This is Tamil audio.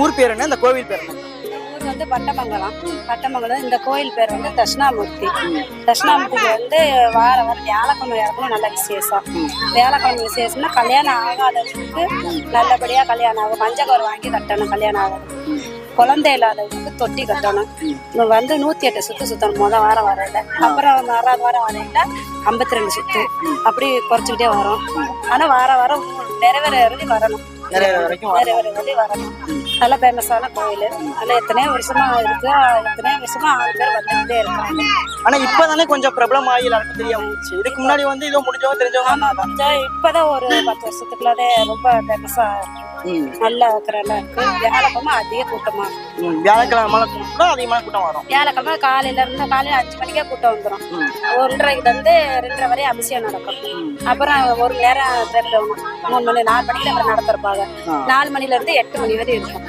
ஊர் பேர் என்ன, இந்த கோவில் பேர் என்ன? ஊர் வந்து பட்டமங்கலம். பட்டமங்கலம். இந்த கோயில் பேர் வந்து தட்சிணாமூர்த்தி. தட்சிணாமூர்த்திக்கு வந்து வாரம் வியாழக்கிழமை இறக்கணும் நல்ல விசேஷம். வியாழக்கிழமை விசேஷம்னா கல்யாணம் ஆகாதவங்களுக்கு நல்லபடியா கல்யாணம் ஆகும். மஞ்சள் வாங்கி கட்டணும். கல்யாணம் ஆகாது. குழந்தை இல்லாதவங்களுக்கு தொட்டி கட்டணும். வந்து 108 சுத்து சுத்தணும் முதல் வாரம் வரையில. அப்புறம் 6வது வாரம் வரையில 52 சுத்து. அப்படி குறைச்சிக்கிட்டே வரும். ஆனா வாரம் நிறைவேற வரணும். வரணும். நல்லா ஃபேமஸான கோயில். நல்லா எத்தனையோ வருஷமா இருக்கு. எத்தனையோ வருஷமா 6 பேர் வந்துகிட்டே இருக்காங்க. ஆனா இப்பதானே கொஞ்சம் பிரபலம் ஆகி எல்லாருக்கும் தெரிய வந்துச்சு. இதுக்கு முன்னாடி வந்து இதோ முடிஞ்சவங்க தெரிஞ்சவங்க. ஆமா, கொஞ்சம் இப்பதான் ஒரு 10 வருஷத்துக்குள்ளே ரொம்ப ஃபேமஸா நல்லா இருக்கிறதா இருக்கு. வியாழக்கிழமை அதிக கூட்டமா. வியாழக்கிழமை அதிகமான கூட்டம் வரும். வியாழக்கிழமை காலையில 5 மணிக்கே கூட்டம் வந்துடும். 1:30க்கு வந்து 2:30 வரை அபிஷேகம் நடக்கும். அப்புறம் 1 மணி நேரம் 3 மணி 4 மணிக்கு அப்புறம் நடத்திருப்பாங்க. 4 மணில இருந்து 8 மணி வரை இருக்கும்.